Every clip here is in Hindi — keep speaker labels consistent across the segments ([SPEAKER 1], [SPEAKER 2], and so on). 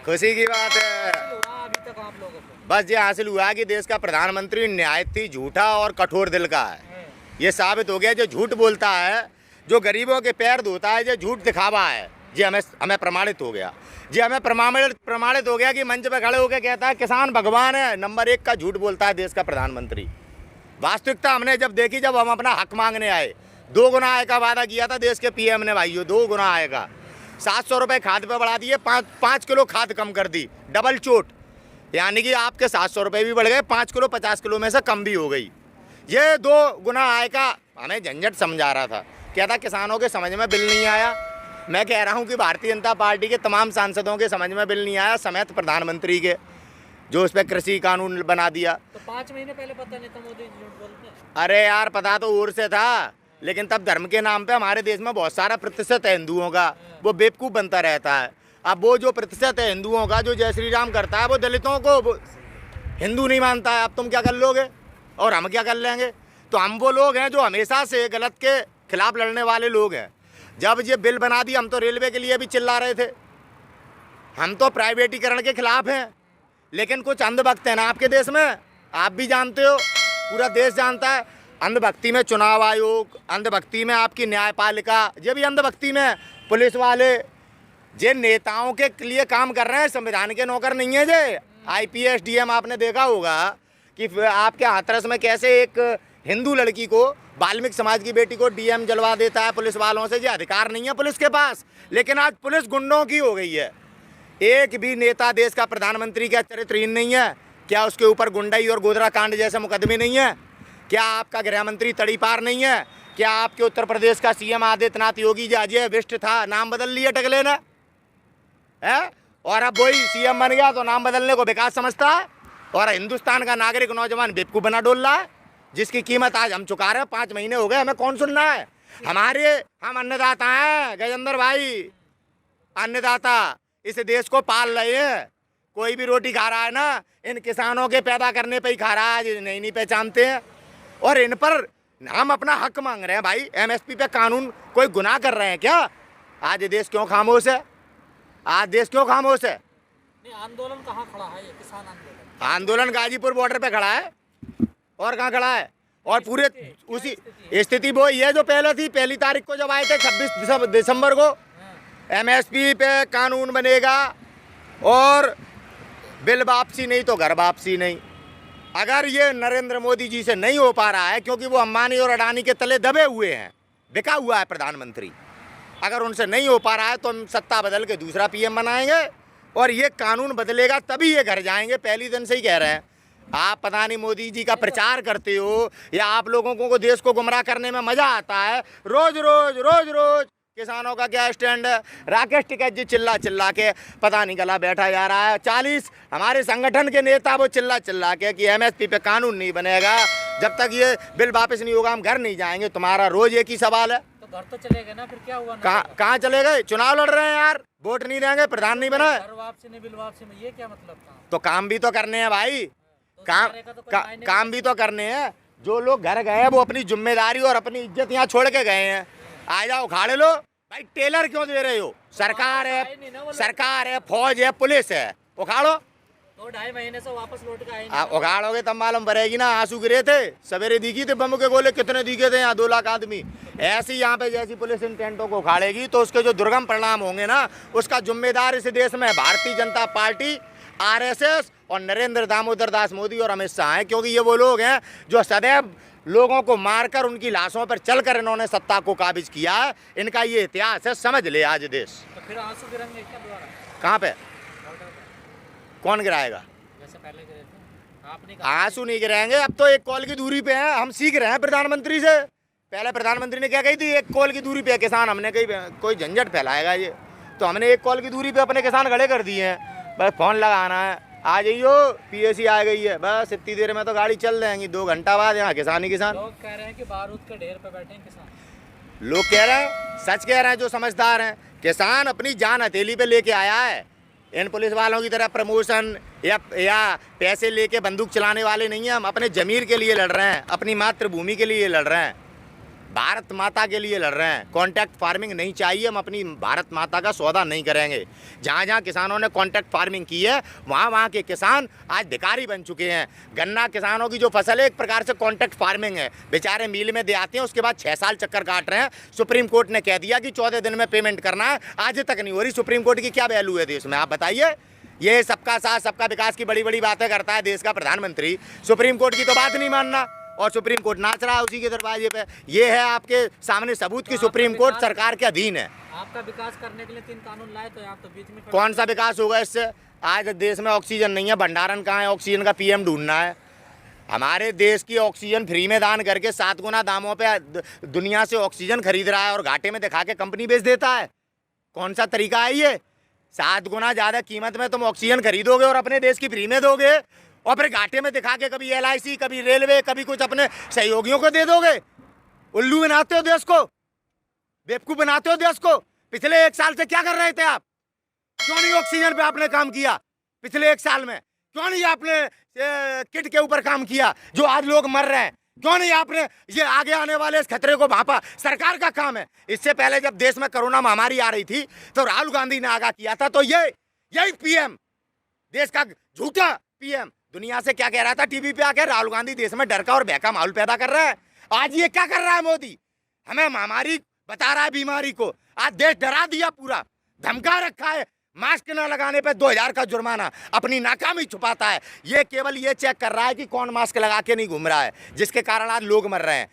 [SPEAKER 1] खुशी की बात है।
[SPEAKER 2] अभी तक आप लोगों को
[SPEAKER 1] बस ये हासिल हुआ कि देश का प्रधानमंत्री न्यायती, झूठा और कठोर दिल का है। ये साबित हो गया, जो झूठ बोलता है, जो गरीबों के पैर धोता है, जो झूठ दिखावा है, ये हमें प्रमाणित हो गया। जी हमें प्रमाणित हो गया कि मंच पे खड़े होकर कहता है किसान भगवान है। नंबर 1 का झूठ बोलता है देश का प्रधानमंत्री। वास्तविकता हमने जब देखी, जब हम अपना हक मांगने आए, 2 गुना आय का वादा किया था देश के पीएम ने भाइयों, 2 गुना आय का। 700 रुपये खाद पे बढ़ा दिए, 5 किलो खाद कम कर दी, डबल चोट। यानी कि आपके 700 रुपये भी बढ़ गए, 5 किलो 50 किलो में से कम भी हो गई। ये 2 गुना आय का हमें झंझट समझा रहा था, कहता किसानों के समझ में बिल नहीं आया। मैं कह रहा हूँ कि भारतीय जनता पार्टी के तमाम सांसदों के समझ में बिल नहीं आया, समेत प्रधानमंत्री के, जो उस पर कृषि कानून बना दिया।
[SPEAKER 2] तो 5 महीने पहले पता नहीं था मोदी झूठ बोलते हैं?
[SPEAKER 1] अरे यार पता तो और से था, लेकिन तब धर्म के नाम पे हमारे देश में बहुत सारा प्रतिशत है हिंदुओं का, वो बेवकूफ़ बनता रहता है। अब वो जो प्रतिशत है हिंदुओं का जो जय श्री राम करता है, वो दलितों को हिंदू नहीं मानता है। अब तुम क्या कर लोगे और हम क्या कर लेंगे? तो हम वो लोग हैं जो हमेशा से गलत के खिलाफ लड़ने वाले लोग हैं। जब ये बिल बना दी, हम तो रेलवे के लिए भी चिल्ला रहे थे, हम तो प्राइवेटीकरण के खिलाफ हैं। लेकिन कुछ अंधभक्त हैं ना आपके देश में, आप भी जानते हो, पूरा देश जानता है। अंधभक्ति में चुनाव आयोग, अंधभक्ति में आपकी न्यायपालिका, ये भी अंधभक्ति में पुलिस वाले, जे नेताओं के लिए काम कर रहे हैं, संविधान के नौकर नहीं है। जे IPS DM आपने देखा होगा कि आपके हाथरस में कैसे एक हिंदू लड़की को, वाल्मीकि समाज की बेटी को DM जलवा देता है पुलिस वालों से। ये अधिकार नहीं है पुलिस के पास, लेकिन आज पुलिस गुंडों की हो गई है। एक भी नेता देश का प्रधानमंत्री का चरित्रहीन नहीं है क्या? उसके ऊपर गुंडाई और गोदरा कांड जैसे मुकदमे नहीं है क्या? आपका गृह मंत्री तड़ीपार नहीं है क्या? आपके उत्तर प्रदेश का CM आदित्यनाथ योगी जी अजय विष्ट था, नाम बदल लिया टकले ने है, और अब वही CM बन गया तो नाम बदलने को विकास समझता है। और हिंदुस्तान का नागरिक नौजवान बेवकूफ़ बना डोल रहा है, जिसकी कीमत आज हम चुका रहे हैं। 5 महीने हो गए, हमें कौन सुनना है? हम अन्नदाता हैं गजेंद्र भाई, अन्नदाता, इस देश को पाल रहे हैं। कोई भी रोटी खा रहा है ना, इन किसानों के पैदा करने पे ही खा रहा है, नहीं पहचानते हैं। और इन पर हम अपना हक मांग रहे हैं भाई। MSP पे कानून कोई गुनाह कर रहे हैं क्या? आज देश क्यों खामोश है? आज देश क्यों खामोश है?
[SPEAKER 2] नहीं, आंदोलन कहाँ खड़ा है ये किसान आंदोलन?
[SPEAKER 1] आंदोलन गाजीपुर बॉर्डर पे खड़ा है, और कहाँ खड़ा है? और पूरे उसी स्थिति वो ही है जो पहले थी। पहली तारीख को जब आए थे 26 दिसंबर को, MSP पे कानून बनेगा और बिल वापसी नहीं तो घर वापसी नहीं। अगर ये नरेंद्र मोदी जी से नहीं हो पा रहा है, क्योंकि वो अंबानी और अडानी के तले दबे हुए हैं, बिका हुआ है प्रधानमंत्री, अगर उनसे नहीं हो पा रहा है तो हम सत्ता बदल के दूसरा PM बनाएंगे और ये कानून बदलेगा तभी ये घर जाएंगे। पहली दिन से ही कह रहे हैं। आप पता नहीं मोदी जी का प्रचार करते हो या आप लोगों को देश को गुमराह करने में मजा आता है। रोज रोज किसानों का क्या स्टैंड है? राकेश टिकैत जी चिल्ला के पता नहीं गला बैठा जा रहा है। 40 हमारे संगठन के नेता वो चिल्ला के कि MSP पे कानून नहीं बनेगा, जब तक ये बिल वापस नहीं होगा हम घर नहीं जाएंगे। तुम्हारा रोज एक ही सवाल है,
[SPEAKER 2] तो घर तो चले गए ना, फिर क्या हुआ?
[SPEAKER 1] कहाँ चले गए? चुनाव लड़ रहे हैं यार, वोट नहीं देंगे, प्रधान नहीं बना।
[SPEAKER 2] घर वापसी नहीं, बिल वापसी में ये क्या मतलब था?
[SPEAKER 1] तो काम भी तो करने हैं भाई, काम भी तो करने हैं। जो लोग घर गए हैं वो अपनी जिम्मेदारी और अपनी इज्जत यहाँ छोड़ के गए हैं। आ जाओ उखाड़ लो भाई। टेलर क्यों दे रहे हो? सरकार है, फौज है, पुलिस है, उखाड़ो।
[SPEAKER 2] 2-2.5 महीने से वापस लौट के आए।
[SPEAKER 1] उखाड़ोगे तब मालूम पड़ेगी ना। आंसू गिरे थे, सवेरे दिखी थे बम के गोले, कितने दिखे थे यहाँ? 2 लाख आदमी। ऐसी यहाँ पे जैसी पुलिस इन टेंटों को उखाड़ेगी तो उसके जो दुर्गम परिणाम होंगे ना, उसका जिम्मेदार इस देश में भारतीय जनता पार्टी, RSS और नरेंद्र दामोदर दास मोदी और अमित शाह हैं। क्योंकि ये वो लोग हैं जो सदैव लोगों को मारकर उनकी लाशों पर चलकर इन्होंने सत्ता को काबिज किया है। इनका ये इतिहास है, समझ ले आज देश।
[SPEAKER 2] तो फिर आंसू गिरेंगे क्या दोबारा?
[SPEAKER 1] कहाँ पे? कौन गिराएगा?
[SPEAKER 2] जैसे पहले गिरे थे आपने कहा।
[SPEAKER 1] आंसू नहीं गिराएंगे, अब तो एक कॉल की दूरी पे हैं। हम सीख रहे हैं प्रधानमंत्री से। पहले प्रधानमंत्री ने क्या कही थी? 1 कॉल की दूरी पे किसान। हमने कही कोई झंझट फैलाएगा ये, तो हमने 1 कॉल की दूरी पे अपने किसान खड़े कर दिए हैं। बस फ़ोन लगाना है, आ जाइयो, PAC आ गई है, बस इतनी देर में तो गाड़ी चल जाएंगी। 2 घंटा बाद यहाँ किसान ही किसान।
[SPEAKER 2] लोग कह रहे हैं कि बारूद के ढेर पे बैठे हैं किसान।
[SPEAKER 1] लोग कह रहे हैं, सच कह रहे हैं जो समझदार हैं। किसान अपनी जान हथेली पे लेके आया है। इन पुलिस वालों की तरह प्रमोशन या पैसे लेके बंदूक चलाने वाले नहीं हैं। हम अपने जमीर के लिए लड़ रहे हैं, अपनी मातृभूमि के लिए लड़ रहे हैं। भारत माता के लिए लड़ रहे हैं। कॉन्ट्रैक्ट फार्मिंग नहीं चाहिए, हम अपनी भारत माता का सौदा नहीं करेंगे। जहाँ जहाँ किसानों ने कॉन्ट्रैक्ट फार्मिंग की है वहाँ वहाँ के किसान आज भिखारी बन चुके हैं। गन्ना किसानों की जो फसल है एक प्रकार से कॉन्ट्रैक्ट फार्मिंग है। बेचारे मिल में दे आते हैं, उसके बाद 6 साल चक्कर काट रहे हैं। सुप्रीम कोर्ट ने कह दिया कि 14 दिन में पेमेंट करना है, आज तक नहीं हो रही। सुप्रीम कोर्ट की क्या वैल्यू है देश में, आप बताइए। ये सबका साथ सबका विकास की बड़ी बड़ी बातें करता है देश का प्रधानमंत्री, सुप्रीम कोर्ट की तो बात नहीं मानना, और सुप्रीम कोर्ट नाच रहा है उसी के दरवाजे पे। ये है आपके सामने सबूत की सुप्रीम कोर्ट सरकार के अधीन है।
[SPEAKER 2] आपका विकास करने के लिए 3 कानून लाए तो आप तो बीच में
[SPEAKER 1] कौन सा विकास होगा इससे? आज देश में ऑक्सीजन नहीं है, भंडारण कहाँ है? ऑक्सीजन का पीएम ढूंढना है। हमारे देश की ऑक्सीजन फ्री में दान करके 7 गुना दामों पे दुनिया से ऑक्सीजन खरीद रहा है और घाटे में दिखा के कंपनी बेच देता है। कौन सा तरीका है ये? 7 गुना ज़्यादा कीमत में तुम ऑक्सीजन खरीदोगे और अपने देश की फ्री में दोगे, और फिर घाटे में दिखा के कभी LIC, कभी रेलवे, कभी कुछ अपने सहयोगियों को दे दोगे। उल्लू बनाते हो देश को, बेवकूफ़ बनाते हो देश को। पिछले 1 साल से क्या कर रहे थे आप? क्यों नहीं ऑक्सीजन पे आपने काम किया? पिछले 1 साल में क्यों नहीं आपने किट के ऊपर काम किया जो आज लोग मर रहे हैं? क्यों नहीं आपने ये आगे आने वाले इस खतरे को भापा? सरकार का काम है। इससे पहले जब देश में कोरोना महामारी आ रही थी तो राहुल गांधी ने आगाह किया था, तो यही पीएम, देश का झूठा पीएम दुनिया से क्या कह रहा था टीवी पे आकर? राहुल गांधी देश में डर का और भय का माहौल पैदा कर रहा है। आज ये क्या कर रहा है मोदी? हमें महामारी बता रहा है, बीमारी को। आज देश डरा दिया, पूरा धमका रखा है। मास्क न लगाने पे 2000 का जुर्माना, अपनी नाकामी छुपाता है। ये केवल ये चेक कर रहा है कि कौन मास्क लगा के नहीं घूम रहा है, जिसके कारण आज लोग मर रहे हैं।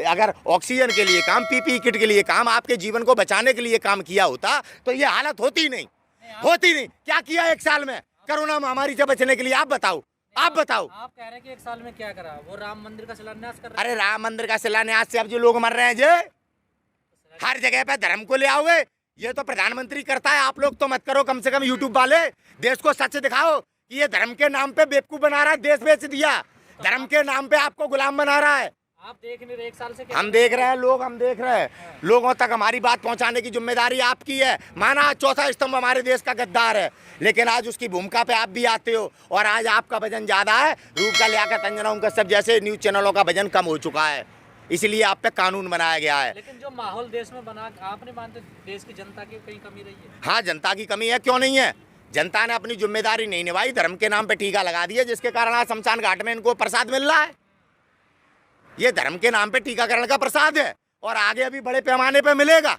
[SPEAKER 1] अगर ऑक्सीजन के लिए काम, PPE किट के लिए काम, आपके जीवन को बचाने के लिए काम किया होता तो ये हालत होती नहीं। क्या किया 1 साल में कोरोना महामारी से बचने के लिए? आप बताओ।
[SPEAKER 2] आप कह रहे हैं कि 1 साल में क्या करा? वो राम मंदिर का शिलान्यास कर रहे हैं।
[SPEAKER 1] अरे राम मंदिर का शिलान्यास से अब जो लोग मर रहे हैं, हर जगह पे धर्म को ले आओगे। ये तो प्रधानमंत्री करता है, आप लोग तो मत करो। कम से कम यूट्यूब वाले देश को सच दिखाओ कि ये धर्म के नाम पे बेवकूफ बना रहा है, देश बेच दिया। धर्म के नाम पे आपको गुलाम बना रहा है।
[SPEAKER 2] आप देख नहीं रहे 1 साल से?
[SPEAKER 1] हम देख रहे हैं, लोग हम देख रहे हैं। लोगों तक हमारी बात पहुंचाने की जिम्मेदारी आपकी है। माना चौथा स्तंभ हमारे देश का गद्दार है, लेकिन आज उसकी भूमिका पे आप भी आते हो, और आज आपका वजन ज्यादा है। रूप का लियाकत अंजना उनका सब जैसे न्यूज चैनलों का वजन कम हो चुका है, इसलिए आप पे कानून बनाया गया है।
[SPEAKER 2] लेकिन जो माहौल देश में बना, आप नहीं मानते देश की जनता की कहीं कमी रही है?
[SPEAKER 1] हाँ, जनता की कमी है, क्यों नहीं है? जनता ने अपनी जिम्मेदारी नहीं निभाई, धर्म के नाम पे टीका लगा दिया, जिसके कारण आज शमशान घाट में इनको प्रसाद मिल रहा है। ये धर्म के नाम पे टीकाकरण का प्रसाद है, और आगे अभी बड़े पैमाने पे मिलेगा।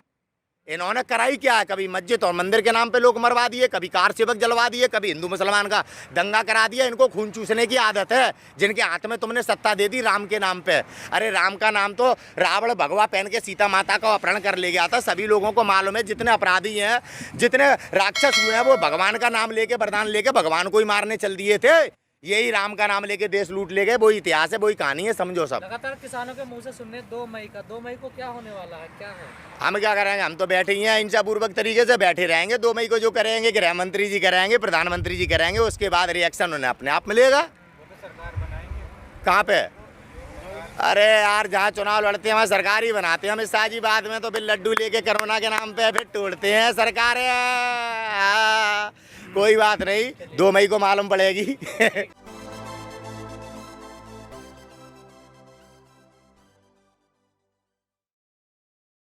[SPEAKER 1] इन्होंने कराई क्या है? कभी मस्जिद और मंदिर के नाम पे लोग मरवा दिए, कभी कार सेवक जलवा दिए, कभी हिंदू मुसलमान का दंगा करा दिया। इनको खून चूसने की आदत है, जिनके हाथ में तुमने सत्ता दे दी राम के नाम पे। अरे राम का नाम तो रावण भगवा पहन के सीता माता का अपहरण कर ले गया था। सभी लोगों को मालूम है, जितने अपराधी हैं, जितने राक्षस हुए हैं, वो भगवान का नाम लेके, वरदान लेके भगवान को ही मारने चल दिए थे। यही राम का नाम लेके देश लूट ले गए। वही इतिहास है, वही कहानी है, समझो सब।
[SPEAKER 2] लगातार किसानों के मुंह से सुनने 2 मई का, 2 मई को क्या होने वाला है, क्या है?
[SPEAKER 1] हम क्या करेंगे? हम तो बैठे ही हैं, हिंसापूर्वक तरीके से बैठे रहेंगे। 2 मई को जो करेंगे गृह मंत्री जी करेंगे, प्रधानमंत्री जी करेंगे, उसके बाद रिएक्शन उन्हें अपने आप मिलेगा।
[SPEAKER 2] सरकार बनाएंगे
[SPEAKER 1] कहाँ पे? अरे यार, जहाँ चुनाव लड़ते हैं वहाँ सरकार ही बनाते हैं। हम इस साजिबाद में तो फिर लड्डू लेके कोरोना के नाम पे फिर तोड़ते हैं सरकार। कोई बात नहीं, 2 मई को मालूम पड़ेगी।